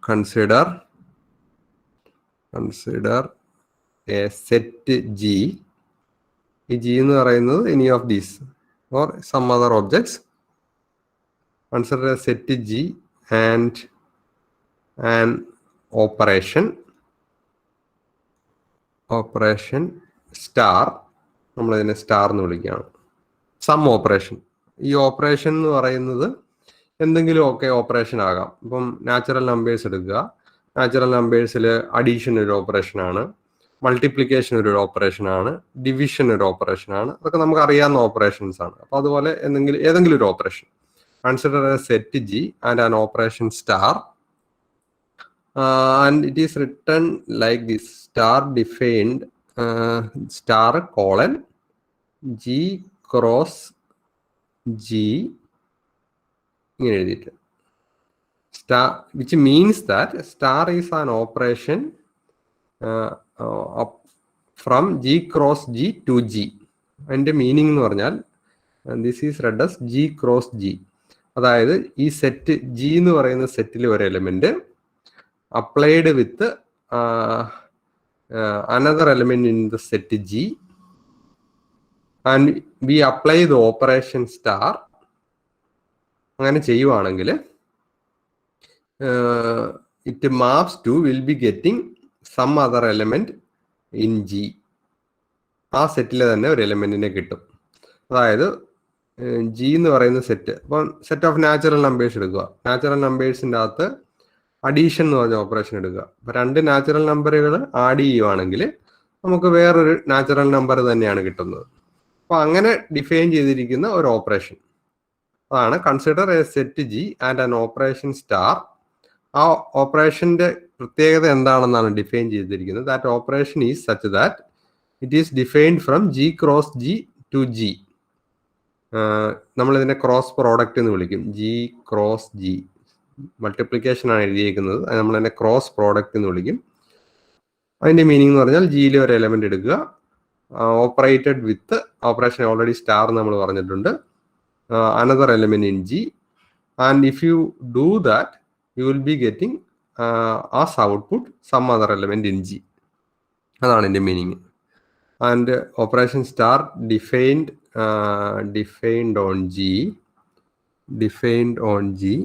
consider a set G. ഈ G എന്ന് പറയുന്നത് any of these or some other objects. Consider a set G and an operation star. നമ്മൾ ഇതിനെ star എന്ന് വിളിക്കുകയാണ്. Some operation. ഈ ഓപ്പറേഷൻ എന്ന് പറയുന്നത് എന്തെങ്കിലും ഒക്കെ ഓപ്പറേഷൻ ആകാം. ഇപ്പം നാച്ചുറൽ നമ്പേഴ്സ് എടുക്കുക. നാച്ചുറൽ നമ്പേഴ്സിൽ അഡീഷൻ ഒരു ഓപ്പറേഷനാണ്, മൾട്ടിപ്ലിക്കേഷൻ ഒരു ഓപ്പറേഷനാണ്, ഡിവിഷൻ ഒരു ഓപ്പറേഷനാണ്. അതൊക്കെ നമുക്ക് അറിയാവുന്ന ഓപ്പറേഷൻസ് ആണ്. അപ്പോൾ അതുപോലെ ഏതെങ്കിലും ഒരു operation. Consider a set G and an operation star and it is written like this: star defined star colon G cross G ഇങ്ങനെ എഴുതിയിട്ട് star, which means that star is an operation from G cross G to G. അതിൻ്റെ meaning എന്ന് പറഞ്ഞാൽ this is read as G cross G. അതായത് ഈ set G എന്ന് പറയുന്ന സെറ്റിൽ ഒരു element applied with another element in the set G, and we apply the operation star. അങ്ങനെ ചെയ്യുവാണെങ്കിൽ it maps to will be getting some other element in G. ആ സെറ്റിൽ തന്നെ ഒരു എലിമെന്റിനെ കിട്ടും. അതായത് G എന്ന് പറയുന്ന സെറ്റ്, അപ്പം സെറ്റ് ഓഫ് നാച്ചുറൽ നമ്പേഴ്സ് എടുക്കുക. നാച്ചുറൽ നമ്പേഴ്സിൻ്റെ അകത്ത് അഡീഷൻ എന്ന് പറഞ്ഞ ഓപ്പറേഷൻ എടുക്കുക. അപ്പൊ രണ്ട് നാച്ചുറൽ നമ്പറുകൾ ആഡ് ചെയ്യുവാണെങ്കിൽ നമുക്ക് വേറൊരു നാച്ചുറൽ നമ്പർ തന്നെയാണ് കിട്ടുന്നത്. അപ്പൊ അങ്ങനെ ഡിഫൈൻ ചെയ്തിരിക്കുന്ന ഒരു ഓപ്പറേഷൻ അതാണ് consider a set G and an operation star. ആ ഓപ്പറേഷന്റെ പ്രത്യേകത എന്താണെന്നാണ് ഡിഫൈൻ ചെയ്തിരിക്കുന്നത്. That operation is such that it is defined from G cross G to G. നമ്മൾ ഇതിനെ ക്രോസ് പ്രോഡക്റ്റ് എന്ന് വിളിക്കും. ജി ക്രോസ് ജി മൾട്ടിപ്ലിക്കേഷൻ ആണ് എഴുതിയിരിക്കുന്നത്. അത് നമ്മൾ തന്നെ ക്രോസ് പ്രോഡക്റ്റ് എന്ന് വിളിക്കും. അതിന്റെ മീനിങ് എന്ന് പറഞ്ഞാൽ ജിയിലെ ഒരു എലമെന്റ് എടുക്കുക, operated with operation already star നമ്മൾ പറഞ്ഞിട്ടുണ്ട്, another element in G, and if you do that you will be getting as output some other element in G. അതാണ് എൻ്റെ meaning. And operation star defined on G.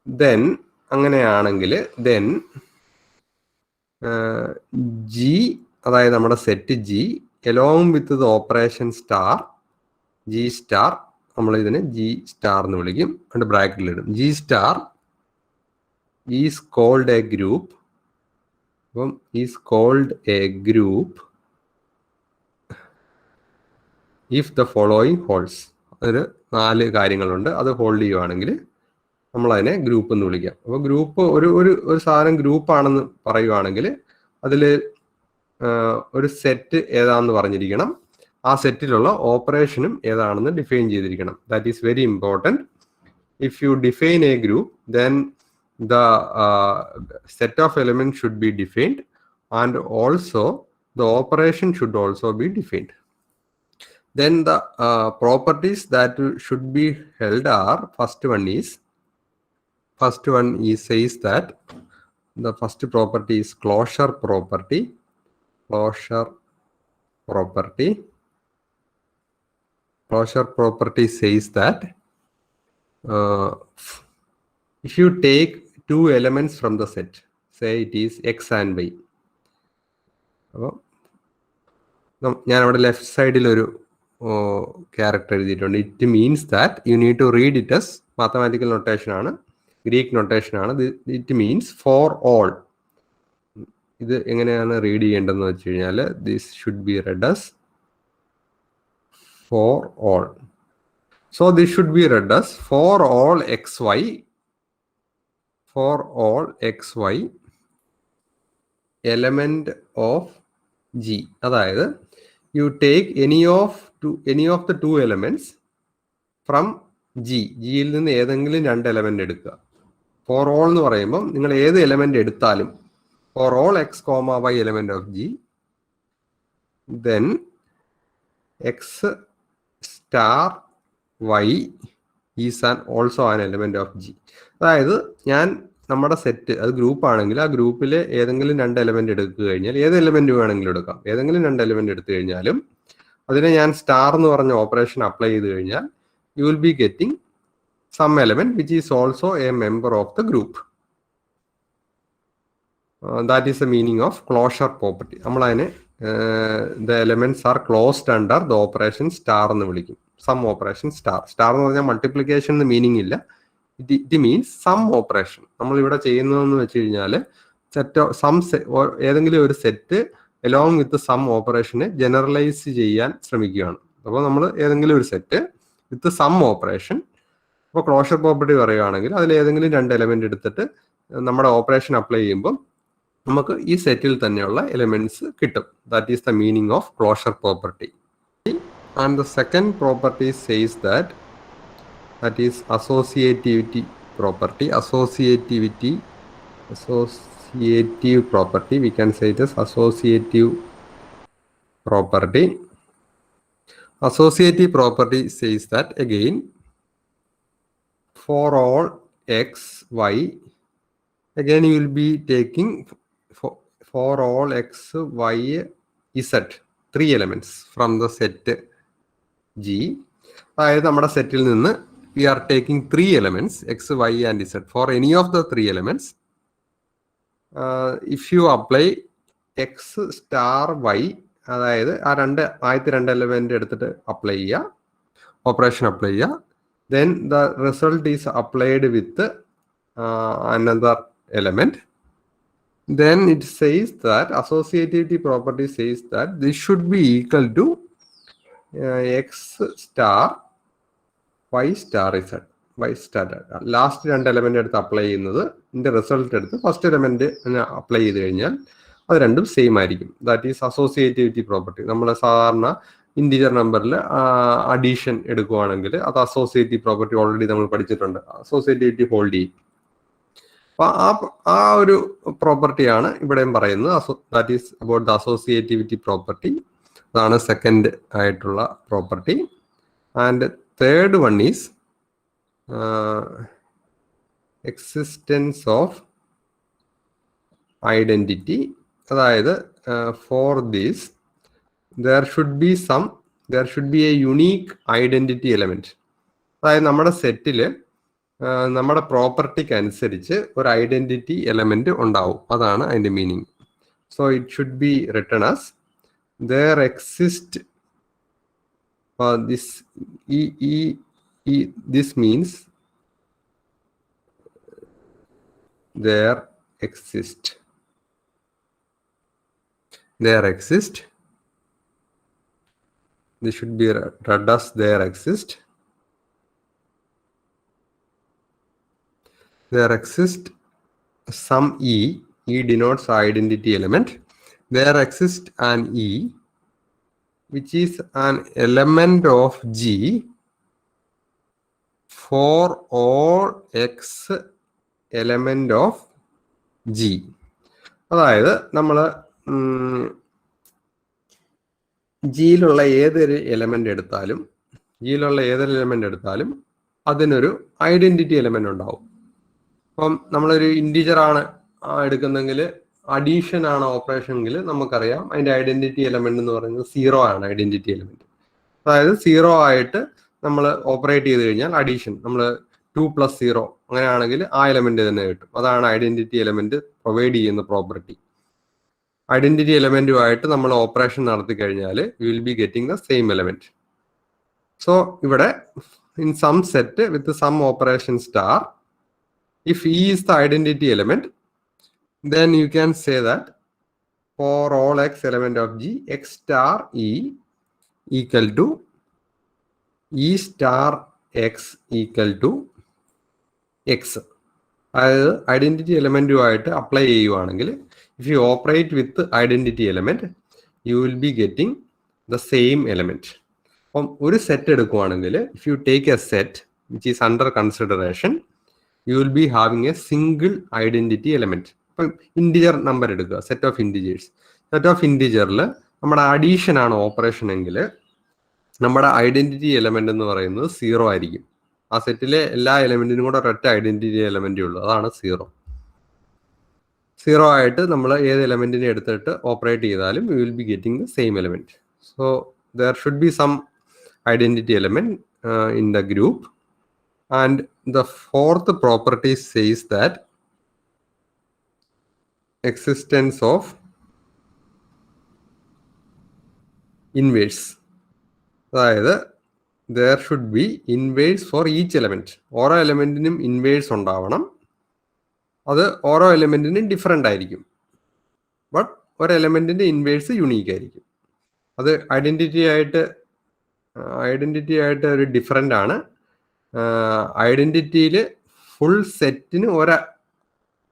Then അങ്ങനെയാണെങ്കിൽ then G, അതായത് നമ്മുടെ set G along with the operation star G star, നമ്മൾ ഇതിനെ G star എന്ന് വിളിക്കും. അതിന്റെ ബ്രാക്കറ്റിലിടും. G star is called a group. അപ്പം is called a group if the following holds. അതിൽ 4 കാര്യങ്ങളുണ്ട്. അത് ഹോൾഡ് ചെയ്യുവാണെങ്കിൽ നമ്മൾ അതിനെ ഗ്രൂപ്പ് എന്ന് വിളിക്കാം. അപ്പോൾ ഗ്രൂപ്പ് ഒരു സാധനം ഗ്രൂപ്പ് ആണെന്ന് പറയുവാണെങ്കിൽ അതിൽ ഒരു സെറ്റ് ഏതാണെന്ന് പറഞ്ഞിരിക്കണം. ആ സെറ്റിലുള്ള ഓപ്പറേഷനും ഏതാണെന്ന് ഡിഫൈൻ ചെയ്തിരിക്കണം. That is very important. If you define A group then the set of element should be defined and also the operation should also be defined. Then the properties that should be held are, first one says that the first property is closure property. Closure property says that if you take 2 elements from the set, say it is x and y. അപ്പോൾ ഞാൻ അവിടെ left സൈഡിൽ ഒരു character എഴുതിയിട്ടുണ്ട്. It means that you need to read it as mathematical notation ആണ്, Greek notation ആണ്. It means for all. ഇത് എങ്ങനെയാണ് റീഡ് ചെയ്യേണ്ടതെന്ന് വെച്ച് കഴിഞ്ഞാൽ this should be read as for all. So this should be read as for all X Y element of G. അതായത് you take any of the 2 elements from G. ജിയിൽ നിന്ന് ഏതെങ്കിലും 2 element എടുക്കുക. ഫോർ ഓൾ എന്ന് പറയുമ്പോൾ നിങ്ങൾ ഏത് element എടുത്താലും for all X comma Y element of G, then X star Y is also an element of G. അതായത് ഞാൻ നമ്മുടെ സെറ്റ് അത് ഗ്രൂപ്പ് ആണെങ്കിൽ ആ ഗ്രൂപ്പിലെ ഏതെങ്കിലും 2 എലമെന്റ് എടുത്തു കഴിഞ്ഞാൽ ഏത് എലമെന്റ് വേണമെങ്കിലും എടുക്കാം. ഏതെങ്കിലും 2 എലമെന്റ് എടുത്തു കഴിഞ്ഞാലും അതിനെ ഞാൻ സ്റ്റാർ എന്ന് പറഞ്ഞ ഓപ്പറേഷൻ അപ്ലൈ ചെയ്ത് കഴിഞ്ഞാൽ you will be getting some element which is also a member of the group. That is the meaning of closure property. നമ്മൾ അതിനെ the elements are closed under the operation star എന്ന് വിളിക്കും. Some operation star. Star എന്ന് പറഞ്ഞാൽ multiplication എന്ന് meaning ഇല്ല. It means some operation. നമ്മൾ ഇവിടെ ചെയ്യുന്നതെന്ന് വെച്ച് കഴിഞ്ഞാൽ ഏതെങ്കിലും ഒരു സെറ്റ് എലോങ് വിത്ത് സം ഓപ്പറേഷനെ ജനറലൈസ് ചെയ്യാൻ ശ്രമിക്കുകയാണ്. അപ്പോൾ നമ്മൾ ഏതെങ്കിലും ഒരു സെറ്റ് വിത്ത് സം ഓപ്പറേഷൻ, അപ്പോൾ ക്ലോഷർ പ്രോപ്പർട്ടി പറയുകയാണെങ്കിൽ അതിൽ ഏതെങ്കിലും 2 എലമെന്റ് എടുത്തിട്ട് നമ്മുടെ ഓപ്പറേഷൻ അപ്ലൈ ചെയ്യുമ്പോൾ നമുക്ക് ഈ സെറ്റിൽ തന്നെയുള്ള എലമെന്റ്സ് കിട്ടും. That is the meaning of closure property. And the second property says that is associativity property. Associative property, we can say it as associative property. Associative property says that again, for all x, y, again you will be taking for all x, y, z, 3 elements from the set G. അതായത് നമ്മുടെ സെറ്റിൽ നിന്ന് we are taking 3 elements x, y and z. For any of the 3 elements, if you apply x star y, അതായത് ആദ്യത്തെ 2 element എടുത്തിട്ട് apply ചെയ്യുക, operation apply ചെയ്യുക, then the result is applied with another element. Then it says that associativity property says that this should be equal to x star y star z. y star last 2 element എടുത്ത് apply ചെയ്യുന്നത് ഇതിന്റെ result എടുത്ത് first element apply ചെയ്ത് കഴിഞ്ഞാൽ അത് രണ്ടും same ആയിരിക്കും. That is associativity property. നമ്മൾ സാധാരണ ഇന്റിജർ നമ്പറിൽ അഡീഷൻ എടുക്കുവാണെങ്കിൽ അത് അസോസിയേറ്റീവ് പ്രോപ്പർട്ടി ഓൾറെഡി നമ്മൾ പഠിച്ചിട്ടുണ്ട്. അസോസിയേറ്റിവിറ്റി ഹോൾഡ് ചെയ്യും. അപ്പൊ ആ ഒരു പ്രോപ്പർട്ടിയാണ് ഇവിടെയും പറയുന്നത്. That is about the associativity property. അതാണ് സെക്കൻഡ് ആയിട്ടുള്ള property. And third one is existence of identity. അതായത് for this there should be a unique identity element. അതായത് നമ്മുടെ സെറ്റില് നമ്മുടെ പ്രോപ്പർട്ടിക്ക് അനുസരിച്ച് ഒരു ഐഡന്റിറ്റി എലമെന്റ് ഉണ്ടാവും. അതാണ് അതിന്റെ meaning. So it should be written as there exist this means there exist this should be read as there exist some e denotes identity element. There exists an e which is an element of G for all x element of G. അതായത് നമ്മൾ ജിയിലുള്ള ഏതൊരു element എടുത്താലും അതിനൊരു identity element ഉണ്ടാവും. അപ്പം നമ്മളൊരു integer ആണ് എടുക്കുന്നെങ്കിൽ, addition ആണ് ഓപ്പറേഷൻ എങ്കിൽ നമുക്കറിയാം അതിന്റെ ഐഡന്റിറ്റി എലമെന്റ് എന്ന് പറയുന്നത് 0 ആണ്. ഐഡന്റിറ്റി എലമെന്റ് അതായത് 0 ആയിട്ട് നമ്മൾ ഓപ്പറേറ്റ് ചെയ്ത് കഴിഞ്ഞാൽ അഡീഷൻ നമ്മൾ 2 + 0 അങ്ങനെയാണെങ്കിൽ ആ എലമെന്റ് തന്നെ കിട്ടും. അതാണ് ഐഡന്റിറ്റി എലമെന്റ് പ്രൊവൈഡ് ചെയ്യുന്ന പ്രോപ്പർട്ടി. ഐഡന്റിറ്റി എലമെന്റുമായിട്ട് നമ്മൾ ഓപ്പറേഷൻ നടത്തി കഴിഞ്ഞാൽ you will be getting the same element. So ഇവിടെ in some set with some operation star, if E is the identity element, then you can say that for all x element of G, x star E equal to E star x equal to x. അതായത് identity എലമെന്റുമായിട്ട് apply ചെയ്യുവാണെങ്കിൽ if you operate with the identity element, you will be getting the same element. അപ്പം ഒരു set എടുക്കുവാണെങ്കിൽ if you take a set which is under consideration, you will be having a single identity element. ഇപ്പം integer number എടുക്കുക, set of ഇൻറ്റിജറിൽ നമ്മുടെ addition ആണ് operation എങ്കിൽ നമ്മുടെ identity element എന്ന് പറയുന്നത് 0 ആയിരിക്കും. ആ സെറ്റിലെ എല്ലാ എലമെന്റിനും കൂടെ ഒരൊറ്റ ഐഡന്റിറ്റി എലമെന്റേ ഉള്ളൂ, അതാണ് 0. സീറോ ആയിട്ട് നമ്മൾ ഏത് എലമെന്റിനെ എടുത്തിട്ട് ഓപ്പറേറ്റ് ചെയ്താലും we will be getting the same element. So there should be some identity element in the group. And the fourth property says that existence of inverse. അതായത് there should be inverse for each element. ഓരോ എലമെന്റിനും inverse ഉണ്ടാവണം. അത് ഓരോ എലമെന്റിനും different ആയിരിക്കും. But ഒരു എലമെന്റിന്റെ inverse unique ആയിരിക്കും. അത് identity ആയിട്ട് ഒരു ഡിഫറെൻ്റ് ആണ്. ഐഡന്റിറ്റിയിൽ ഫുൾ സെറ്റിന് ഒരു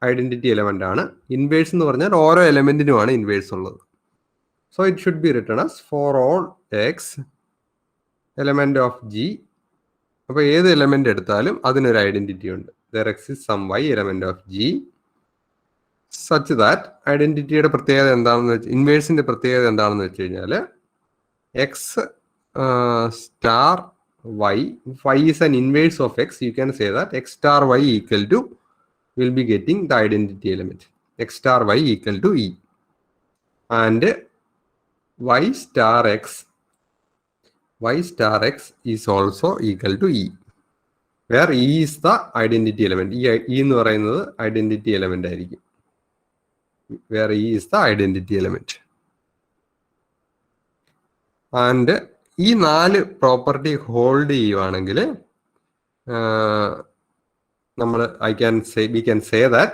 ഐഡന്റിറ്റി എലമെന്റ് ആണ്. ഇൻവേഴ്സ് എന്ന് പറഞ്ഞാൽ ഓരോ എലമെന്റിനുമാണ് ഇൻവേഴ്സ് ഉള്ളത്. So it should be written as for all x element of G. അപ്പോൾ ഏത് എലമെന്റ് എടുത്താലും അതിനൊരു ഐഡന്റിറ്റി ഉണ്ട്. There exist some y element of G such that ഐഡന്റിറ്റിയുടെ പ്രത്യേകത എന്താണെന്ന് വെച്ചാൽ ഇൻവേഴ്സിന്റെ പ്രത്യേകത എന്താണെന്ന് വെച്ച് കഴിഞ്ഞാൽ x star Y is an inverse of x. You can say that x star y equal to will be getting the identity element x star y equal to e, and y star x is also equal to e, where e is the identity element. e എന്ന് പറയുന്നത് identity element ആയിരിക്കും. where e is the identity element. and ഈ 4 property hold ചെയ്യുവാണെങ്കിൽ we can say that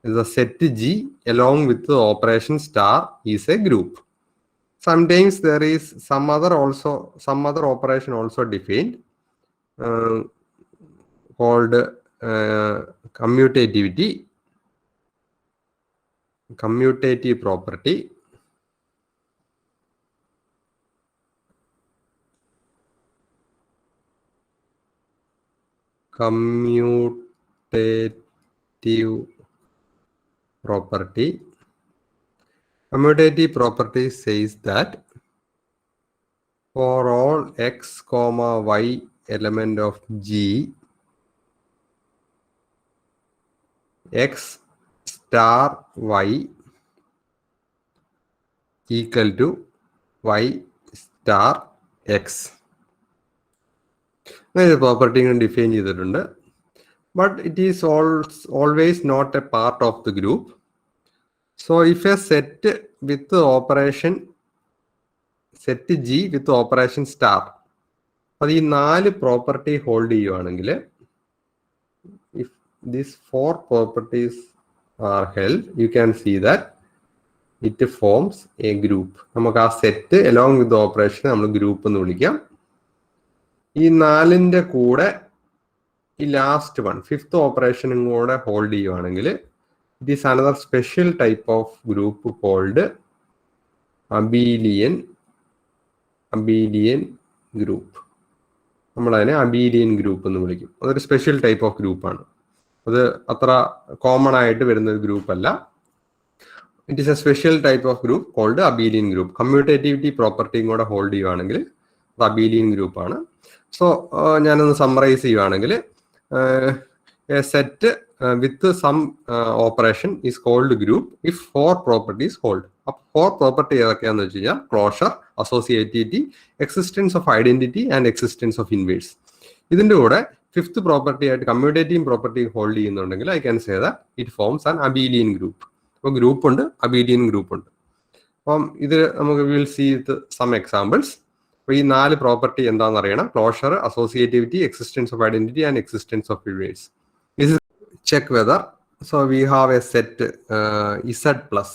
the set G along with the operation star is a group. Sometimes there is some other operation also defined called commutative property. Commutative property says that for all x comma y element of G, x star y equal to y star x. Property define ചെയ്തിട്ടുണ്ട്. But it is always not a part of the group. So if a set with operation set G with operation star, അത് ഈ 4 property hold ചെയ്യുവാണെങ്കിൽ, if these 4 properties are held, you can see that it forms a group. നമുക്ക് ആ set along with operation നമ്മൾ group എന്ന് വിളിക്കാം. ഈ 4ന്റെ കൂടെ ഈ ലാസ്റ്റ് വൺ 5th ഓപ്പറേഷനും കൂടെ ഹോൾഡ് ചെയ്യുവാണെങ്കിൽ it is another special type of group called abelian group. നമ്മളതിനെ അബീലിയൻ ഗ്രൂപ്പ് എന്ന് വിളിക്കും. അതൊരു സ്പെഷ്യൽ ടൈപ്പ് ഓഫ് ഗ്രൂപ്പാണ്. അത് അത്ര കോമൺ ആയിട്ട് വരുന്ന ഒരു ഗ്രൂപ്പ് അല്ല. It is a special type of group called abelian group. Commutativity പ്രോപ്പർട്ടിയും കൂടെ ഹോൾഡ് ചെയ്യുവാണെങ്കിൽ അത് അബീലിയൻ ഗ്രൂപ്പാണ്. സോ ഞാനൊന്ന് സമ്മറൈസ് ചെയ്യുവാണെങ്കിൽ, a set with some operation is called group if 4 properties hold. അപ്പോൾ 4 പ്രോപ്പർട്ടി ഏതൊക്കെയാണെന്ന് വെച്ച് കഴിഞ്ഞാൽ closure, associativity, existence of identity and existence of inverse. ഇതിന്റെ കൂടെ 5th പ്രോപ്പർട്ടി ആയിട്ട് കമ്മ്യൂട്ടേറ്റീവ് പ്രോപ്പർട്ടി ഹോൾഡ് ചെയ്യുന്നുണ്ടെങ്കിൽ I can say that it forms an abelian group. അപ്പോൾ group ഉണ്ട്, അബീലിയൻ ഗ്രൂപ്പ് ഉണ്ട്. അപ്പം ഇത് നമുക്ക് വിൽ സീ സം എക്സാമ്പിൾസ്. അപ്പോൾ ഈ 4 പ്രോപ്പർട്ടി എന്താണെന്ന് അറിയണം: closure, associativity, existence of identity and existence of inverse. This check whether, so we have a set z plus,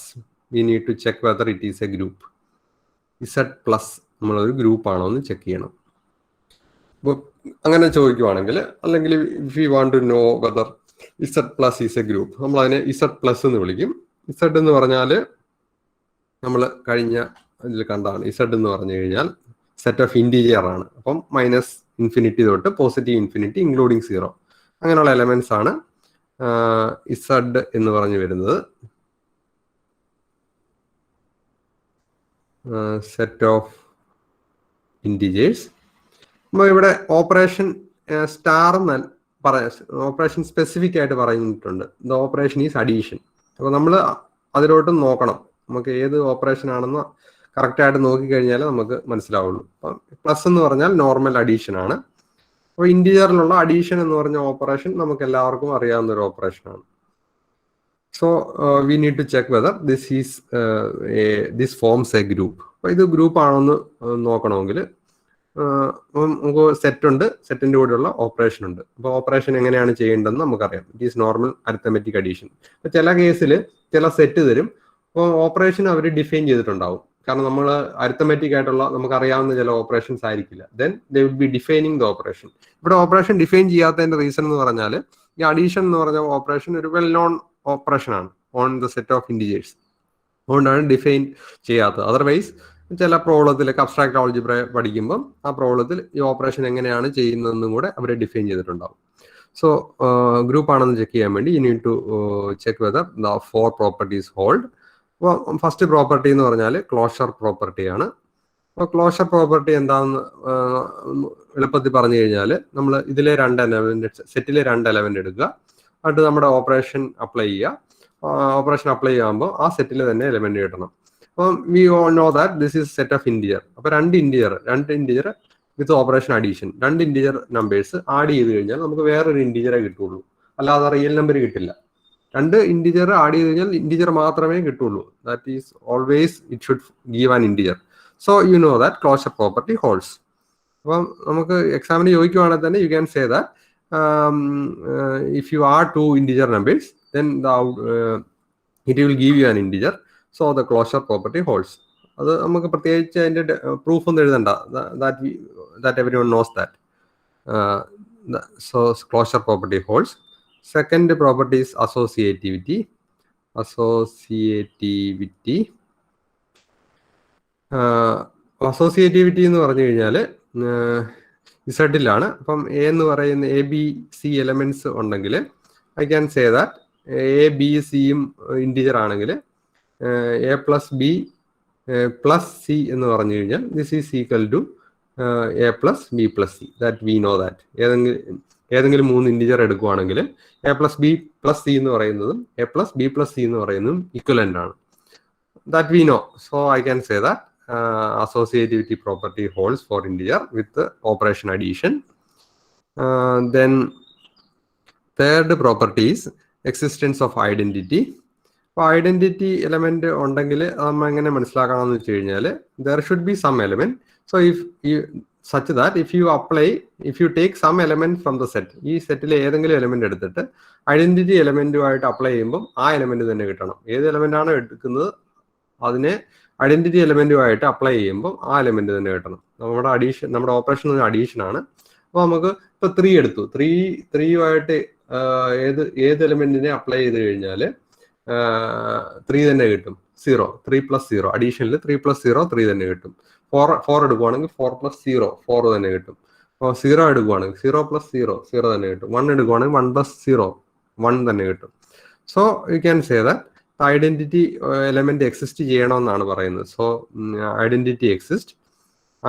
we need to check whether it is a group. z plus നമ്മളൊരു group ആണോ എന്ന് check ചെയ്യണം. അപ്പോൾ അങ്ങനെ ചോദിക്കുവാണെങ്കിൽ, അല്ലെങ്കിൽ if we want to know whether z plus is a group, നമ്മൾ അതിനെ z plus എന്ന് വിളിക്കും. z എന്ന് പറഞ്ഞാൽ നമ്മൾ കഴിഞ്ഞ ഇതിൽ കണ്ടാണ്. z എന്ന് പറഞ്ഞു കഴിഞ്ഞാൽ സെറ്റ് ഓഫ് ഇൻറ്റീജർ ആണ്. അപ്പം -∞ തൊട്ട് +∞ ഇൻക്ലൂഡിങ് 0 അങ്ങനെയുള്ള എലമെന്റ്സ് ആണ് ഇസഡ് എന്ന് പറഞ്ഞു വരുന്നത്. Set of integers. നമ്മൾ ഇവിടെ ഓപ്പറേഷൻ സ്റ്റാർ എന്ന് ഓപ്പറേഷൻ സ്പെസിഫിക് ആയിട്ട് പറഞ്ഞിട്ടുണ്ട്. The operation is addition. അപ്പോൾ നമ്മൾ അതിലോട്ട് നോക്കണം, നമുക്ക് ഏത് ഓപ്പറേഷൻ ആണെന്ന് കറക്റ്റായിട്ട് നോക്കിക്കഴിഞ്ഞാൽ നമുക്ക് മനസ്സിലാവുള്ളൂ. അപ്പം പ്ലസ് എന്ന് പറഞ്ഞാൽ നോർമൽ അഡീഷൻ ആണ്. അപ്പോൾ ഇൻറ്റീജറിലുള്ള അഡീഷൻ എന്ന് പറഞ്ഞ ഓപ്പറേഷൻ നമുക്ക് എല്ലാവർക്കും അറിയാവുന്ന ഒരു ഓപ്പറേഷനാണ്. So we need to check whether this forms a group. അപ്പോൾ ഇത് ഗ്രൂപ്പ് ആണോന്ന് നോക്കണമെങ്കിൽ നമുക്ക് സെറ്റ് ഉണ്ട്, സെറ്റിന്റെ കൂടെയുള്ള ഓപ്പറേഷൻ ഉണ്ട്. അപ്പോൾ ഓപ്പറേഷൻ എങ്ങനെയാണ് ചെയ്യേണ്ടതെന്ന് നമുക്കറിയാം. It is normal arithmetic addition. അപ്പോൾ ചില കേസിൽ ചില സെറ്റ് തരും, അപ്പോൾ ഓപ്പറേഷൻ അവർ ഡിഫൈൻ ചെയ്തിട്ടുണ്ടാവും. കാരണം നമ്മൾ അരിത്തമെറ്റിക് ആയിട്ടുള്ള നമുക്കറിയാവുന്ന ചില ഓപ്പറേഷൻസ് ആയിരിക്കില്ല. Then they will be defining the operation. ഇവിടെ ഓപ്പറേഷൻ ഡിഫൈൻ ചെയ്യാത്തതിന്റെ റീസൺ എന്ന് പറഞ്ഞാൽ ഈ അഡീഷൻ എന്ന് പറഞ്ഞ ഓപ്പറേഷൻ ഒരു വെൽ നോൺ ഓപ്പറേഷൻ ആണ് on the set of integers. അതുകൊണ്ടാണ് ഡിഫൈൻ ചെയ്യാത്തത്. അതർവൈസ് ചില പ്രോബ്ലത്തിലൊക്കെ അബ്സ്ട്രാക്ട് ആൾജിബ്ര പഠിക്കുമ്പം ആ പ്രോബ്ലത്തിൽ ഈ ഓപ്പറേഷൻ എങ്ങനെയാണ് ചെയ്യുന്നതെന്നും കൂടെ അവർ ഡിഫൈൻ ചെയ്തിട്ടുണ്ടാവും. സോ ഗ്രൂപ്പ് ആണെന്ന് ചെക്ക് ചെയ്യാൻ വേണ്ടി you need to check whether the 4 properties hold. അപ്പോൾ ഫസ്റ്റ് പ്രോപ്പർട്ടി എന്ന് പറഞ്ഞാൽ ക്ലോഷർ പ്രോപ്പർട്ടിയാണ്. അപ്പോൾ ക്ലോഷർ പ്രോപ്പർട്ടി എന്താണെന്ന് എളുപ്പത്തിൽ പറഞ്ഞു കഴിഞ്ഞാൽ നമ്മൾ ഇതിലെ 2 എലമെന്റ് സെറ്റിലെ 2 എലമെന്റ് എടുക്കുക, എന്നിട്ട് നമ്മുടെ ഓപ്പറേഷൻ അപ്ലൈ ചെയ്യുക. ഓപ്പറേഷൻ അപ്ലൈ ചെയ്യുമ്പോൾ ആ സെറ്റിലെ തന്നെ എലമെന്റ് കിട്ടണം. അപ്പം we all know that this is set of integer. അപ്പോൾ 2 integer with operation addition, 2 integer numbers add ചെയ്ത് കഴിഞ്ഞാൽ നമുക്ക് വേറൊരു ഇൻറ്റീജറെ കിട്ടുള്ളൂ, അല്ലാതെ റിയൽ നമ്പർ കിട്ടില്ല. 2 ഇൻറ്റീജർ ആഡ് ചെയ്ത് കഴിഞ്ഞാൽ ഇൻറ്റീജർ മാത്രമേ കിട്ടുള്ളൂ. That is always it should give an integer. So you know that closure property holds. അപ്പം നമുക്ക് എക്സാമിന് ചോദിക്കുവാണെങ്കിൽ തന്നെ U can say that if you are 2 integer numbers then it will give you an integer, so the closure property holds. അത് നമുക്ക് പ്രത്യേകിച്ച് അതിന്റെ proof ഒന്നും എഴുതണ്ട, that everyone knows that. So closure property holds. Second property is associativity. Associativity എന്ന് പറഞ്ഞു കഴിഞ്ഞാൽ ഇസഡിലാണ്. അപ്പം A എന്ന് പറയുന്ന ABC എലമെന്റ്സ് ഉണ്ടെങ്കിൽ I can say that A B സിയും ഇൻറ്റീജർ ആണെങ്കിൽ A plus B plus C എന്ന് പറഞ്ഞു കഴിഞ്ഞാൽ this is equal to A plus B plus C. That we know that. ഏതെങ്കിലും 3 ഇൻറ്റീജർ എടുക്കുവാണെങ്കിൽ A plus B plus C എന്ന് പറയുന്നതും A plus B plus C എന്ന് പറയുന്നതും ഇക്വലന്റ് ആണ്. That we know. So I can say that associativity property holds for integer with the operation addition. Then third property is existence of identity. അപ്പോൾ identity element ഉണ്ടെങ്കിൽ നമ്മൾ എങ്ങനെ മനസ്സിലാക്കണമെന്ന് വെച്ച് കഴിഞ്ഞാൽ there should be some element. So such that if you take some element from the set, ഈ സെറ്റിലെ ഏതെങ്കിലും എലമെന്റ് എടുത്തിട്ട് ഐഡന്റിറ്റി എലമെന്റുമായിട്ട് അപ്ലൈ ചെയ്യുമ്പോൾ ആ എലമെന്റ് തന്നെ കിട്ടണം. ഏത് എലമെന്റ് ആണോ എടുക്കുന്നത് അതിനെ ഐഡന്റിറ്റി എലമെന്റുമായിട്ട് അപ്ലൈ ചെയ്യുമ്പോൾ ആ എലമെന്റ് തന്നെ കിട്ടണം. നമ്മുടെ ഓപ്പറേഷൻ അഡീഷൻ ആണ്. അപ്പോൾ നമുക്ക് ഇപ്പൊ 3 എടുത്തു, 3 ഏത് എലമെന്റിനെ അപ്ലൈ ചെയ്ത് കഴിഞ്ഞാൽ 3 തന്നെ കിട്ടും. 0, 3 + 0 അഡീഷനിൽ 3 + 0 3 തന്നെ കിട്ടും. 4 എടുക്കുവാണെങ്കിൽ 4 + 0 4 തന്നെ കിട്ടും. അപ്പോൾ 0 എടുക്കുവാണെങ്കിൽ 0 + 0 0 തന്നെ കിട്ടും. 1 എടുക്കുവാണെങ്കിൽ 1 + 0 1 തന്നെ കിട്ടും. So you can say that identity element exist ചെയ്യണമെന്നാണ് പറയുന്നത്. So identity exist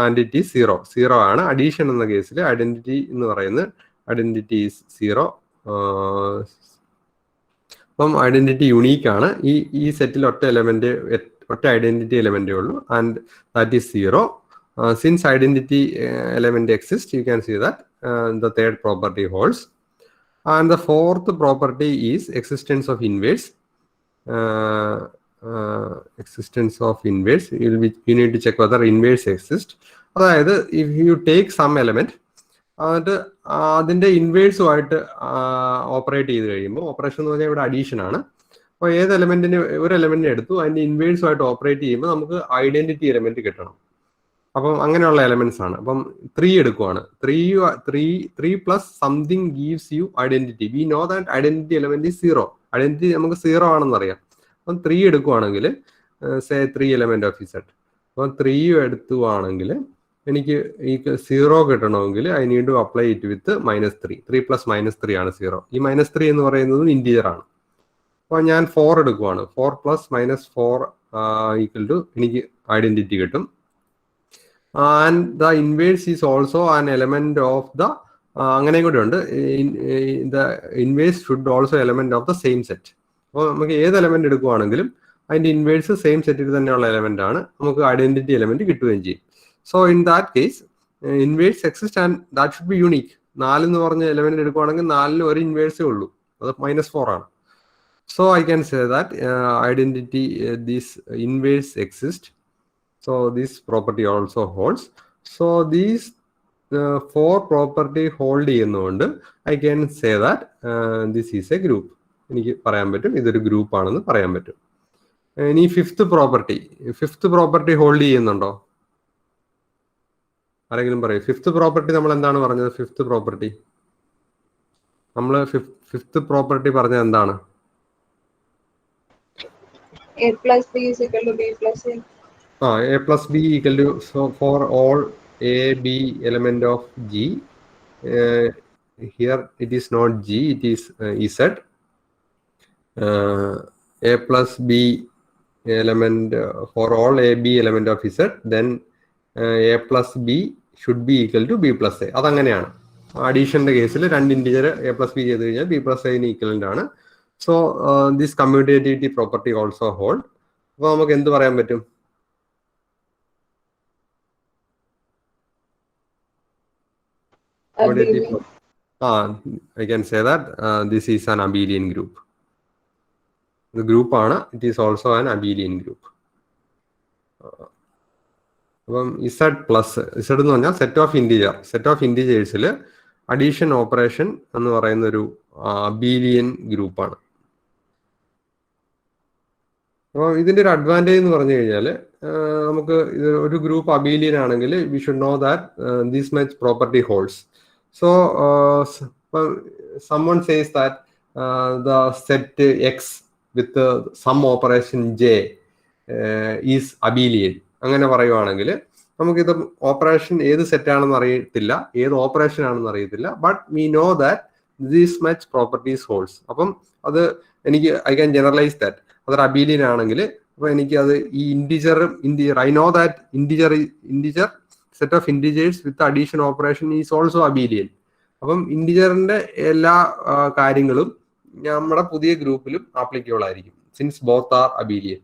and it is 0 ആണ്. അഡീഷൻ എന്ന കേസിൽ ഐഡന്റിറ്റി എന്ന് പറയുന്നത് ഐഡന്റിറ്റി ഈസ് 0. അപ്പം ഐഡന്റിറ്റി യുണീക്ക് ആണ്. ഈ സെറ്റിൽ ഒറ്റ ഐഡന്റിറ്റി എലമെന്റേ ഉള്ളൂ, and that is 0. Since identity element exist, you can see that the third property holds. And the fourth property is existence of inverse. Existence of inverse, you need to check whether inverse exists. അതായത് if you take some element എന്നിട്ട് അതിന്റെ ഇൻവേഴ്സുമായിട്ട് operate ചെയ്ത് കഴിയുമ്പോൾ, operation എന്ന് പറഞ്ഞാൽ ഇവിടെ addition ആണ്. അപ്പോൾ ഒരു എലമെന്റിനെ എടുത്തു, അതിന്റെ ഇൻവേഴ്സുമായിട്ട് ഓപ്പറേറ്റ് ചെയ്യുമ്പോൾ നമുക്ക് ഐഡന്റിറ്റി എലമെന്റ് കിട്ടണം. അപ്പം അങ്ങനെയുള്ള എലമെന്റ്സ് ആണ്. അപ്പം 3 എടുക്കുവാണ്, 3 + something gives you identity. We know that identity element is 0. Identity നമുക്ക് 0 ആണെന്ന് അറിയാം. അപ്പം 3 എടുക്കുവാണെങ്കിൽ സേ 3 element of Z. അപ്പം 3 എടുത്തുവാണെങ്കിൽ എനിക്ക് ഈ 0 കിട്ടണമെങ്കിൽ I need to apply it with -3. 3 + -3 ആണ് 0. ഈ -3 എന്ന് പറയുന്നത് ഇൻറ്റീജർ ആണ്. അപ്പോൾ ഞാൻ 4 എടുക്കുവാണ്. 4 + -4 = എനിക്ക് ഐഡന്റിറ്റി കിട്ടും. And the inverse is also an element of the അങ്ങനെയും കൂടെ ഉണ്ട്. The inverse should also element of the same set. അപ്പോൾ നമുക്ക് ഏത് എലമെന്റ് എടുക്കുവാണെങ്കിലും അതിന്റെ ഇൻവേഴ്സ് സെയിം സെറ്റിൽ തന്നെയുള്ള എലമെന്റ് ആണ്, നമുക്ക് ഐഡന്റിറ്റി എലമെന്റ് കിട്ടുകയും ചെയ്യും. So in that case inverse exist and that should be unique. 4 എന്ന് പറഞ്ഞ എലമെന്റ് എടുക്കുവാണെങ്കിൽ 4ന് ഒരു ഇൻവേഴ്സേ ഉള്ളൂ, അത് -4 ആണ്. So I can say that identity this inverse exists. So this property also holds. So these 4 property hold ചെയ്യുന്നതുകൊണ്ട് I can say that this is a group. എനിക്ക് പറയാൻ പറ്റും ഇതൊരു ഗ്രൂപ്പ് ആണെന്ന് പറയാൻ പറ്റും. ഇനി ഫിഫ്ത്ത് പ്രോപ്പർട്ടി ഹോൾഡ് ചെയ്യുന്നുണ്ടോ? ആരെങ്കിലും പറയും. ഫിഫ്ത്ത് പ്രോപ്പർട്ടി നമ്മൾ എന്താണ് പറഞ്ഞത്? ഫിഫ്ത്ത് പ്രോപ്പർട്ടി പറഞ്ഞത് എന്താണ്? A plus B is equal to B plus A. A plus B equal to, so for all A, B element of G, here it is not G, it is Z. A plus B element for all A, B element of Z, then A plus B should be equal to B plus A. അതങ്ങനെയാണ്. അഡീഷന്റെ കേസിൽ 2 integer A plus B ചെയ്ത് കഴിഞ്ഞാൽ B plus A equivalent ആണ്. So this commutativity property also hold. അപ്പോൾ നമുക്ക് എന്ത് പറയാൻ പറ്റും? I can say that this is an abelian group. The group ആണ്, it is also an abelian group. അപ്പം Z എന്ന് പറഞ്ഞാൽ സെറ്റ് ഓഫ് ഇൻറ്റിജേഴ്സിൽ അഡീഷൻ ഓപ്പറേഷൻ എന്ന് പറയുന്ന ഒരു അബീലിയൻ ഗ്രൂപ്പാണ്. അപ്പോൾ ഇതിന്റെ ഒരു അഡ്വാൻറ്റേജ് എന്ന് പറഞ്ഞു കഴിഞ്ഞാൽ നമുക്ക് ഇത് ഒരു ഗ്രൂപ്പ് അബീലിയൻ ആണെങ്കിൽ we should know that this much property holds. So someone says that the set X with some operation J is abelian. അങ്ങനെ പറയുവാണെങ്കിൽ നമുക്കിത് ഓപ്പറേഷൻ ഏത് സെറ്റ് ആണെന്ന് അറിയത്തില്ല, ഏത് ഓപ്പറേഷൻ ആണെന്ന് അറിയത്തില്ല, but we know that this much properties holds. അപ്പം അത് എനിക്ക് ഐ ക്യാൻ ജനറലൈസ് ദാറ്റ് അതൊരു അബീലിയൻ ആണെങ്കിൽ അപ്പൊ എനിക്ക് അത് ഈ integer I know that integer set of integers with addition operation is also abelian. അപ്പം ഇന്റിജറിന്റെ എല്ലാ കാര്യങ്ങളും നമ്മുടെ പുതിയ ഗ്രൂപ്പിലും ആപ്ലിക്കബിൾ ആയിരിക്കും, സിൻസ് ബോത്ത് ആർ അബീലിയൻ.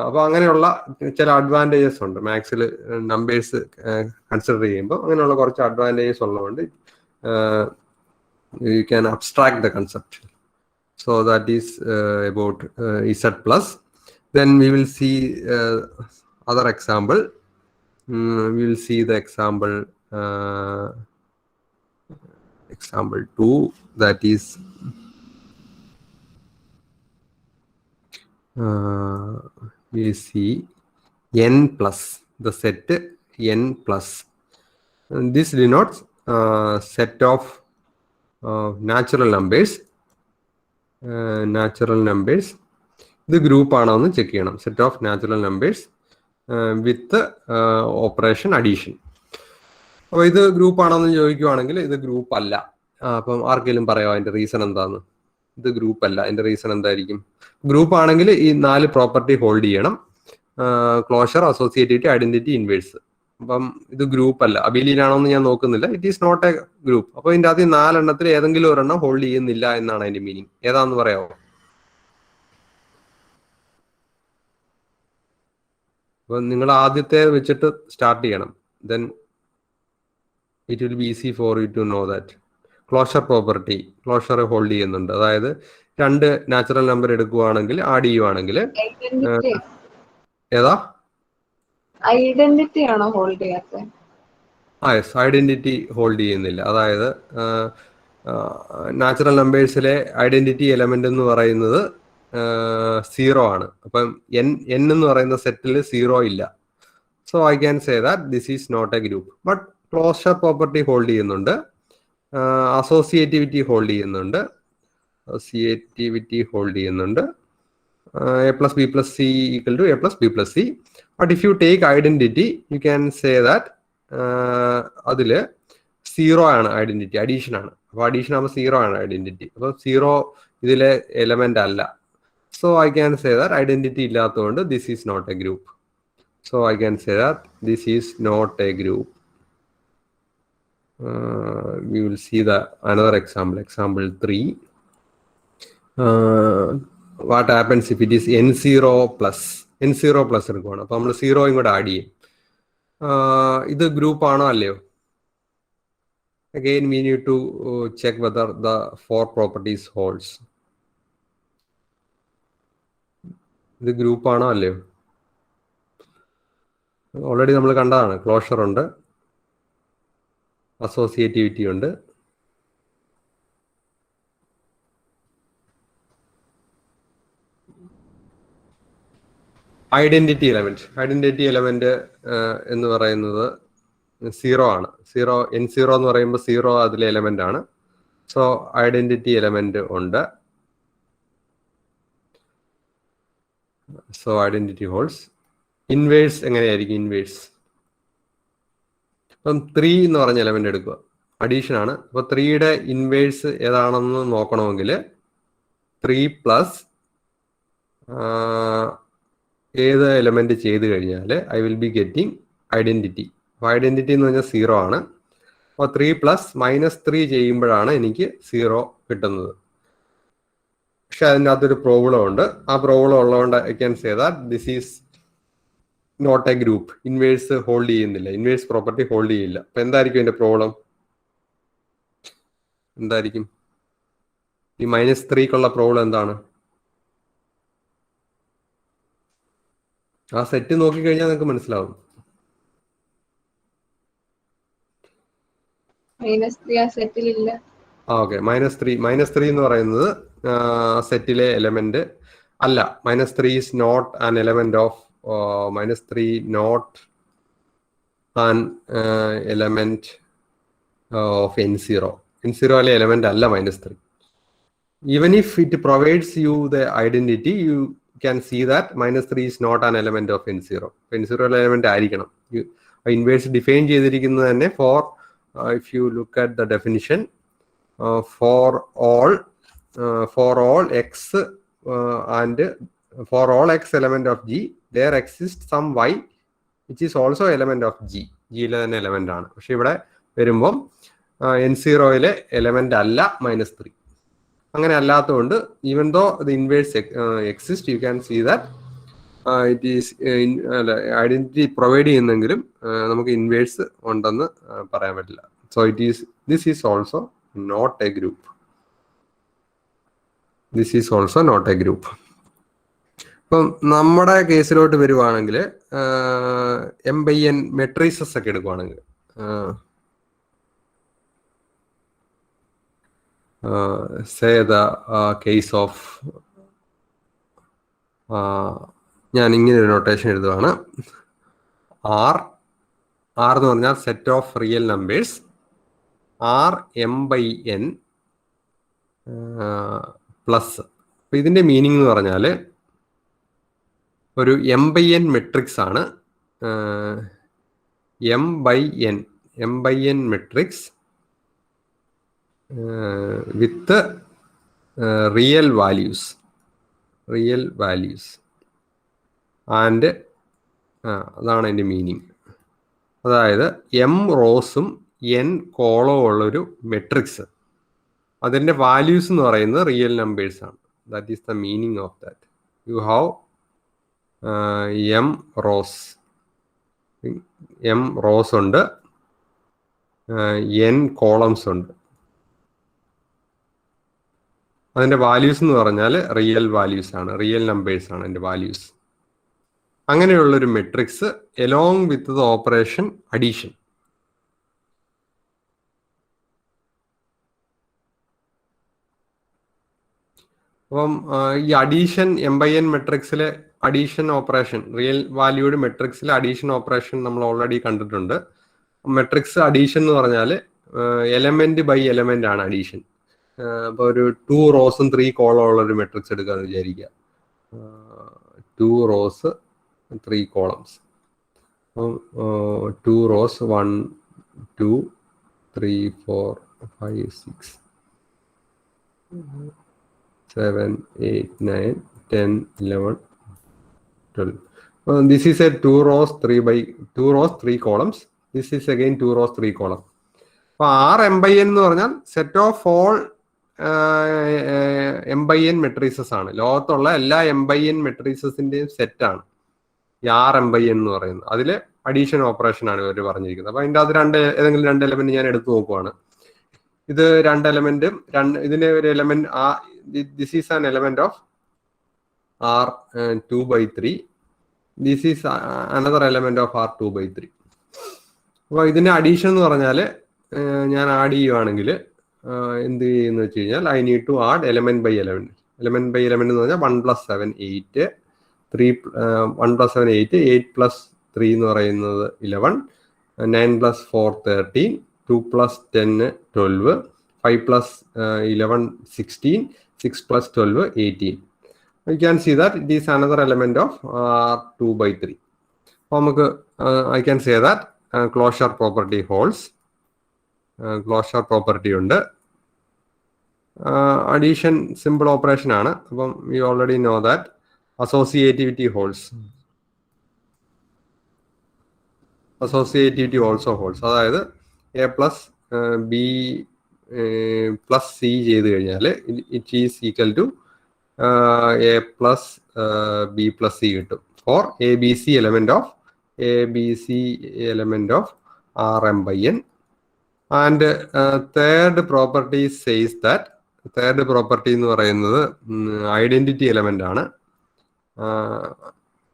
അപ്പൊ അങ്ങനെയുള്ള ചില അഡ്വാൻറ്റേജസ് ഉണ്ട് മാത്സിൽ നമ്പേഴ്സ് കൺസിഡർ ചെയ്യുമ്പോൾ. അങ്ങനെയുള്ള കുറച്ച് അഡ്വാൻറ്റേജസ് ഉള്ളതുകൊണ്ട് you can abstract the concept. So that is about Z plus. Then we will see other example. We will see the example 2, that is we see n plus, the set n plus. And this denotes set of natural numbers. ഇത് group ആണോ എന്ന് check ചെയ്യണം. Set of natural numbers with operation addition. അപ്പോൾ ഇത് group ആണോ എന്ന് ചോദിക്കുവാണെങ്കിൽ ഇത് group അല്ല. അപ്പം ആർക്കെങ്കിലും പറയാമോ അതിന്റെ റീസൺ എന്താന്ന്? ഇത് ഗ്രൂപ്പ് അല്ല, അതിന്റെ റീസൺ എന്തായിരിക്കും? ഗ്രൂപ്പ് ആണെങ്കിൽ ഈ 4 പ്രോപ്പർട്ടി ഹോൾഡ് ചെയ്യണം: ക്ലോഷർ, അസോസിയേറ്റിവിറ്റി, ഐഡന്റിറ്റി, ഇൻവേഴ്സ്. അപ്പം ഇത് ഗ്രൂപ്പ് അല്ല. അബീലിയൻ ആണോ എന്ന് ഞാൻ നോക്കുന്നില്ല. It is not a group. അപ്പൊ ഇതിന്റെ ആദ്യം 4 എണ്ണത്തിൽ ഏതെങ്കിലും ഒരെണ്ണം ഹോൾഡ് ചെയ്യുന്നില്ല എന്നാണ് അതിന്റെ മീനിങ്. ഏതാന്ന് പറയാമോ? അപ്പൊ നിങ്ങൾ ആദ്യത്തെ വെച്ചിട്ട് സ്റ്റാർട്ട് ചെയ്യണം. Then it will be easy for you to know that. Closure property, closure hold ചെയ്യുന്നുണ്ട്. അതായത് 2 നാച്ചുറൽ നമ്പർ എടുക്കുവാണെങ്കിൽ ആഡ് ചെയ്യുവാണെങ്കിൽ ഏതാ? ഐഡന്റിറ്റി ആണോ ഹോൾഡ് ചെയ്യാത്തത്? യെസ്, ഐഡന്റിറ്റി ഹോൾഡ് ചെയ്യുന്നില്ല. അതായത് നാച്ചുറൽ നമ്പേഴ്സിലെ ഐഡന്റിറ്റി എലമെന്റ് എന്ന് പറയുന്നത് 0 ആണ്. അപ്പം n എന്ന് പറയുന്ന സെറ്റിൽ 0 ഇല്ല. So I can say that this is not a group. But closure property hold ചെയ്യുന്നുണ്ട്, അസോസിയേറ്റിവിറ്റി ഹോൾഡ് ചെയ്യുന്നുണ്ട്, a plus b plus c equal to a plus b plus c. But if you take identity, you can say that അതിൽ 0 ആണ് identity, addition ആണ്. അപ്പോൾ addition ആകുമ്പോൾ 0 ആണ് identity. അപ്പോൾ 0 ഇതിലെ എലമെന്റ് അല്ല. So I can say that identity ഇല്ലാത്തതുകൊണ്ട് this is not a group. So I can say that this is not a group. We will see the another example 3. What happens if it is n0 plus എടുക്കുവാണ്. അപ്പൊ നമ്മൾ 0 ഇങ്ങോട്ട് add ചെയ്യും. ഇത് group ആണോ അല്ലയോ? Again, we need to check whether the 4 properties holds. ഇത് group ആണോ അല്ലയോ? ഓൾറെഡി നമ്മൾ കണ്ടതാണ്. ക്ലോഷർ ഉണ്ട്, അസോസിയേറ്റിവിറ്റി ഉണ്ട്. ഐഡന്റിറ്റി എലമെന്റ് എന്ന് പറയുന്നത് 0 ആണ്. n0 എന്ന് പറയുമ്പോൾ 0 അതിലെ എലമെന്റ് ആണ്. സോ ഐഡന്റിറ്റി എലമെന്റ് ഉണ്ട്. So identity holds. ഇൻവേഴ്സ് എങ്ങനെയായിരിക്കും? ഇൻവേഴ്സ് ഇപ്പം 3 എന്ന് പറഞ്ഞ എലമെന്റ് എടുക്കുക, അഡീഷൻ ആണ്. അപ്പൊ 3യുടെ ഇൻവേഴ്സ് ഏതാണെന്ന് നോക്കണമെങ്കിൽ 3 പ്ലസ് ഏത് എലമെന്റ് ചെയ്ത് കഴിഞ്ഞാൽ I will be getting identity. Identity എന്ന് പറഞ്ഞാൽ 0 ആണ്. അപ്പോൾ 3 പ്ലസ് -3 ചെയ്യുമ്പോഴാണ് എനിക്ക് 0 കിട്ടുന്നത്. പക്ഷെ അതിൻ്റെ അകത്തൊരു പ്രോബ്ലം ഉണ്ട്. ആ പ്രോബ്ലം ഉള്ളതുകൊണ്ട് I can say that this is not a group. Inverse hold ചെയ്യുന്നില്ല, ഇൻവേഴ്സ് പ്രോപ്പർട്ടി ഹോൾഡ് ചെയ്യില്ല. അപ്പൊ എന്തായിരിക്കും ഇതിന്റെ പ്രോബ്ലം? എന്തായിരിക്കും ഈ -3ക്കുള്ള പ്രോബ്ലം? എന്താണ്? ആ സെറ്റ് നോക്കിക്കഴിഞ്ഞാൽ നിങ്ങൾക്ക് മനസ്സിലാവും. ഓക്കെ, -3 എന്ന് പറയുന്നത് സെറ്റിലെ എലമെന്റ് അല്ല. -3 is not an element of -3 not an element of n0. n0ലെ എലമെന്റ് അല്ല -3. Even if it provides you the identity, you can see that -3 is not an element of n0. n0 element ആയിരിക്കണം. Inverse define ചെയ്തിരിക്കുന്നത് തന്നെ four, if you look at the definition, for all x and for all x element of G, there exists some y which is also element of G. ജിയിലെ തന്നെ element ആണ്. പക്ഷെ ഇവിടെ വരുമ്പം n0യിലെ element അല്ല -3. അങ്ങനെ അല്ലാത്തതുകൊണ്ട് even though the inverse exist, you can see that it is identity provide ചെയ്യുന്നെങ്കിലും നമുക്ക് ഇൻവേഴ്സ് ഉണ്ടെന്ന് പറയാൻ പറ്റില്ല. So this is also not a group. ഇപ്പം നമ്മുടെ കേസിലോട്ട് വരുവാണെങ്കിൽ m/n മെട്രിസസ് ഒക്കെ എടുക്കുവാണെങ്കിൽ say the case of ഞാൻ ഇങ്ങനെ ഒരു നൊട്ടേഷൻ എഴുതുവാണ്. R എന്ന് പറഞ്ഞാൽ set of real numbers. R m/n plus. അപ്പൊ ഇതിന്റെ മീനിങ് എന്ന് പറഞ്ഞാൽ ഒരു m/n മെട്രിക്സ് ആണ്. m/n matrix with real values and അതാണ് അതിൻ്റെ മീനിങ്. അതായത് m റോസും n കോളവും ഉള്ളൊരു മെട്രിക്സ്, അതിൻ്റെ വാല്യൂസ് എന്ന് പറയുന്നത് റിയൽ നമ്പേഴ്സ് ആണ്. That is the meaning of that. You have m rows ഉണ്ട്, n കോളംസ് ഉണ്ട്. അതിന്റെ വാല്യൂസ് എന്ന് പറഞ്ഞാൽ റിയൽ വാല്യൂസ് ആണ്, റിയൽ നമ്പേഴ്സ് ആണ് അതിന്റെ വാല്യൂസ്. അങ്ങനെയുള്ളൊരു matrix along with the operation addition. അപ്പം ഈ അഡീഷൻ m/n മെട്രിക്സിലെ അഡീഷൻ ഓപ്പറേഷൻ, റിയൽ വാല്യൂഡ് മെട്രിക്സിലെ അഡീഷൻ ഓപ്പറേഷൻ നമ്മൾ ഓൾറെഡി കണ്ടിട്ടുണ്ട്. മെട്രിക്സ് അഡീഷൻ എന്ന് പറഞ്ഞാൽ എലമെന്റ് ബൈ എലമെന്റ് ആണ് അഡീഷൻ. അപ്പോൾ ഒരു 2 റോസും 3 കോളം ഉള്ള ഒരു മെട്രിക്സ് എടുക്കാന്ന് വിചാരിക്കുക. 2 റോസ് 3 കോളംസ്. അപ്പം 2 rose 1 2 3 4 5 6 7 8 9 10 11 12. This is a 2 rows 3 columns. This is again 2 rows 3 columns. അപ്പോൾ R m/n എന്ന് പറഞ്ഞാൽ set of all M/N matrices ആണ്. ലോകത്തുള്ള എല്ലാ M/N മെട്രീസസിന്റെയും സെറ്റാണ് ഈ R/M/N എന്ന് പറയുന്നത്. അതിൽ അഡീഷൻ ഓപ്പറേഷൻ ആണ് ഇവർ പറഞ്ഞിരിക്കുന്നത്. അപ്പൊ അതിന്റെ അത് ഏതെങ്കിലും രണ്ട് എലമെന്റ് ഞാൻ എടുത്തു നോക്കുവാണ്. ഇത് രണ്ട് എലമെന്റും ഇതിന്റെ ഒരു element this is an element of R2/3. This is another element of R2/3. അപ്പൊ ഇതിന്റെ അഡീഷൻ എന്ന് പറഞ്ഞാൽ ഞാൻ ആഡ് ചെയ്യുവാണെങ്കിൽ എന്ത് ചെയ്യുന്ന വെച്ച് കഴിഞ്ഞാൽ I need to add element by element. Element by element എന്ന് പറഞ്ഞാൽ 1 + 7 8, 1 + 7 8, 8 + 3 എന്ന് പറയുന്നത് 11, 9 + 4 13, 2 + 10 12, 5 + 11 16, 6 + 12 18. You can see that it is another element of R2/3. I can say that closure property holds. Closure property ഉണ്ട്. Addition simple operation ആണ്. അപ്പം we already know that associativity holds. Associativity also holds. അതായത് A plus B plus C ചെയ്ത് കഴിഞ്ഞാൽ it is equal to A plus B plus C കിട്ടും for ABC element of R/M/N. And third property says that third property എന്ന് പറയുന്നത് identity element ആണ്.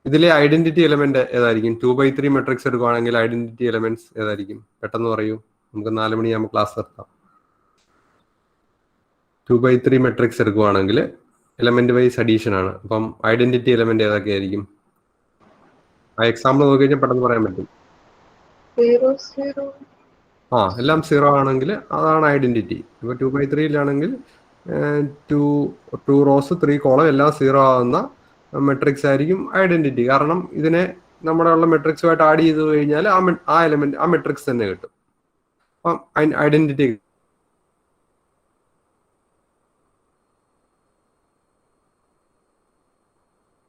ഇതിലെ identity element ഏതായിരിക്കും? 2/3 matrix എടുക്കുകയാണെങ്കിൽ identity elements ഏതായിരിക്കും? പെട്ടെന്ന് പറയൂ, നമുക്ക് 4 മണിയാകുമ്പോൾ ക്ലാസ് നിർത്താം. 2/3 മെട്രിക്സ് എടുക്കുകയാണെങ്കിൽ എലമെന്റ് വൈസ് അഡീഷൻ ആണ്. അപ്പം ഐഡന്റിറ്റി എലമെന്റ് ഏതൊക്കെയായിരിക്കും? ആ എക്സാമ്പിൾ നോക്കി കഴിഞ്ഞാൽ പെട്ടെന്ന് പറയാൻ പറ്റും. എല്ലാം 0 ആണെങ്കിൽ അതാണ് ഐഡന്റിറ്റി. ഇപ്പൊ 2/3 2 റോസ് 3 കോളം എല്ലാം 0 ആവുന്ന മെട്രിക്സ് ആയിരിക്കും ഐഡന്റിറ്റി. കാരണം ഇതിനെ നമ്മുടെ ഉള്ള മെട്രിക്സുമായിട്ട് ആഡ് ചെയ്ത് കഴിഞ്ഞാൽ ആ എലമെന്റ് ആ മെട്രിക്സ് തന്നെ കിട്ടും. അപ്പം ഐഡന്റിറ്റി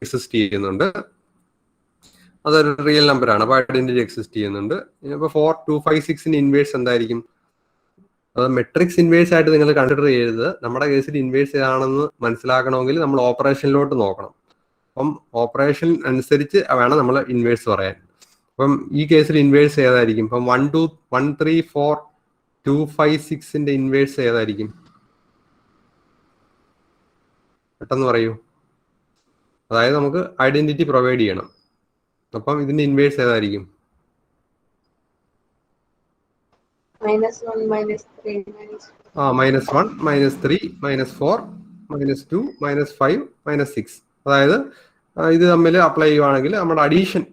എക്സിസ്റ്റ് ചെയ്യുന്നുണ്ട്. അതൊരു റിയൽ നമ്പർ ആണ്. അപ്പൊ ഐഡന്റിറ്റി എക്സിസ്റ്റ് ചെയ്യുന്നുണ്ട്. ഇപ്പൊ 4 2 5 6 ഇൻവേഴ്സ് എന്തായിരിക്കും? അത് മെട്രിക്സ് ഇൻവേഴ്സ് ആയിട്ട് നിങ്ങൾ കൺസിഡർ ചെയ്യരുത്. നമ്മുടെ കേസിൽ ഇൻവേഴ്സ് ഏതാണെന്ന് മനസ്സിലാക്കണമെങ്കിൽ നമ്മൾ ഓപ്പറേഷനിലോട്ട് നോക്കണം. അപ്പം ഓപ്പറേഷൻ അനുസരിച്ച് വേണം നമ്മൾ ഇൻവേഴ്സ് പറയാൻ. അപ്പം ഈ കേസിൽ ഇൻവേഴ്സ് ഏതായിരിക്കും? ഇപ്പം 1 2 1 3 4 2 5 6 ഇൻവേഴ്സ് ഏതായിരിക്കും? പെട്ടെന്ന് പറയൂ. അതായത് നമുക്ക് ഐഡന്റിറ്റി പ്രൊവൈഡ് ചെയ്യണം. അപ്പം ഇതിന്റെ ഇൻവേഴ്സ് ഏതായിരിക്കും? -1 -3 -1 -3 -4 -2 -5 -6. അതായത് ഇത് തമ്മിൽ അപ്ലൈ ചെയ്യുവാണെങ്കിൽ നമ്മുടെ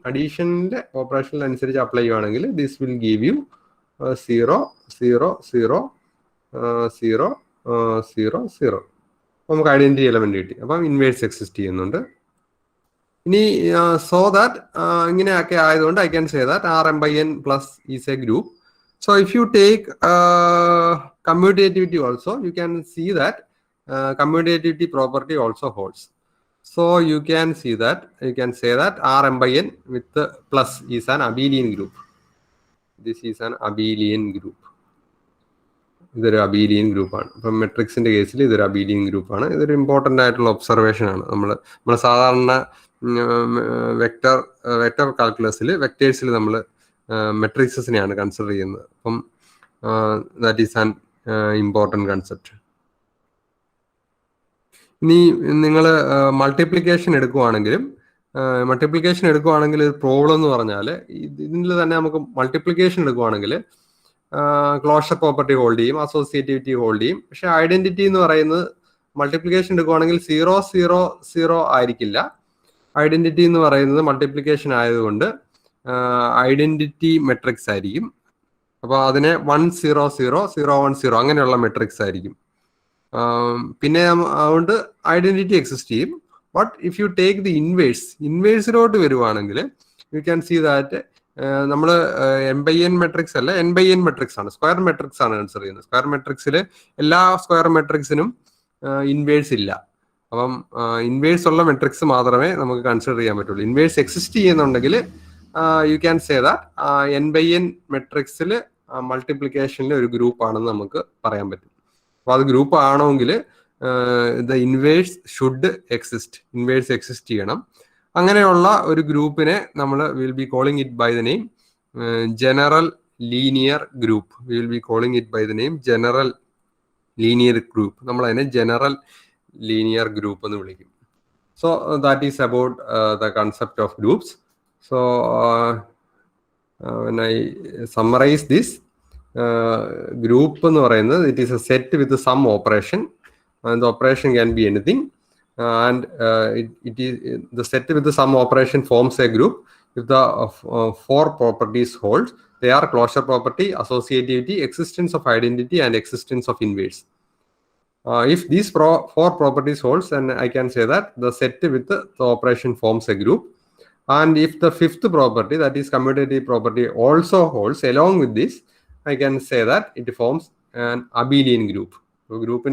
അഡീഷന്റെ ഓപ്പറേഷൻ അനുസരിച്ച് അപ്ലൈ ചെയ്യുവാണെങ്കിൽ ദിസ് വിൽ ഗീവ് യു 0 0 0 0 0 0. നമുക്ക് ഐഡന്റിറ്റി എലമെന്റ് കിട്ടി. അപ്പം ഇൻവേഴ്സ് എക്സിസ്റ്റ് ചെയ്യുന്നുണ്ട്. ഇനി സോ ദാറ്റ് ഇങ്ങനെയൊക്കെ ആയതുകൊണ്ട് I can say that R/M/N plus is a group. So if you take commutativity also, you can see that commutativity property also holds. So you can say that R/M/N with the plus is an abelian group. This is an abelian group. ഇതൊരു Abelian ഗ്രൂപ്പാണ്. ഇപ്പം മെട്രിക്സിന്റെ കേസിൽ ഇതൊരു Abelian ഗ്രൂപ്പാണ്. ഇതൊരു important ആയിട്ടുള്ള observation ആണ്. നമ്മൾ സാധാരണ വെക്ടർ കാൽക്കുലസിൽ വെക്ടേഴ്സിൽ നമ്മൾ മെട്രിക്സിനെയാണ് കൺസിഡർ ചെയ്യുന്നത്. അപ്പം that is an important concept. ഇനി നിങ്ങൾ മൾട്ടിപ്ലിക്കേഷൻ എടുക്കുവാണെങ്കിൽ ഒരു പ്രോബ്ലം എന്ന് പറഞ്ഞാൽ ഇതിൽ തന്നെ നമുക്ക് മൾട്ടിപ്ലിക്കേഷൻ എടുക്കുവാണെങ്കിൽ ക്ലോഷർ പ്രോപ്പർട്ടി ഹോൾഡ് ചെയ്യും, അസോസിയേറ്റിവിറ്റി ഹോൾഡ് ചെയ്യും. പക്ഷെ ഐഡന്റിറ്റി എന്ന് പറയുന്നത് മൾട്ടിപ്ലിക്കേഷൻ എടുക്കുവാണെങ്കിൽ 0 0 0 ആയിരിക്കില്ല. ഐഡന്റിറ്റി എന്ന് പറയുന്നത് മൾട്ടിപ്ലിക്കേഷൻ ആയതുകൊണ്ട് ഐഡന്റിറ്റി മെട്രിക്സ് ആയിരിക്കും. അപ്പോൾ അതിനെ 1 0 0 0 1 0 അങ്ങനെയുള്ള മെട്രിക്സ് ആയിരിക്കും. പിന്നെ അതുകൊണ്ട് ഐഡന്റിറ്റി എക്സിസ്റ്റ് ചെയ്യും. But if you take the ഇൻവേഴ്സിലോട്ട് വരുവാണെങ്കിൽ യു ക്യാൻ സീ ദാറ്റ് നമ്മൾ M/N മെട്രിക്സ് അല്ല, N/N മെട്രിക്സ് ആണ്, സ്ക്വയർ മെട്രിക്സ് ആണ് കൺസിഡർ ചെയ്യുന്നത്. സ്ക്വയർ മെട്രിക്സിൽ എല്ലാ സ്ക്വയർ മെട്രിക്സിനും ഇൻവേഴ്സ് ഇല്ല. അപ്പം ഇൻവേഴ്സ് ഉള്ള മെട്രിക്സ് മാത്രമേ നമുക്ക് കൺസിഡർ ചെയ്യാൻ പറ്റുള്ളൂ. ഇൻവേഴ്സ് എക്സിസ്റ്റ് ചെയ്യുന്നുണ്ടെങ്കിൽ U can say that N/N മെട്രിക്സിൽ മൾട്ടിപ്ലിക്കേഷനിൽ ഒരു ഗ്രൂപ്പ് ആണെന്ന് നമുക്ക് പറയാൻ പറ്റും. അപ്പോൾ അത് ഗ്രൂപ്പ് ആണെങ്കിൽ the inverse should exist, inverse exist ചെയ്യണം. അങ്ങനെയുള്ള ഒരു ഗ്രൂപ്പിനെ നമ്മൾ will be calling it by the name general linear group. Will be calling it by the name general linear group. നമ്മൾ അതിനെ ജനറൽ ലീനിയർ ഗ്രൂപ്പ് എന്ന് വിളിക്കും. So that is about the concept of groups. So when I summarize this, group എന്ന് പറയുന്നത് it is a set with some operation, and the operation can be anything, and it is the set with the some operation forms a group if the four properties hold. They are closure property, associativity, existence of identity, and existence of inverse. If these four properties holds, then I can say that the set with the operation forms a group. And if the fifth property, that is commutative property, also holds along with this, I can say that it forms an abelian group. So group in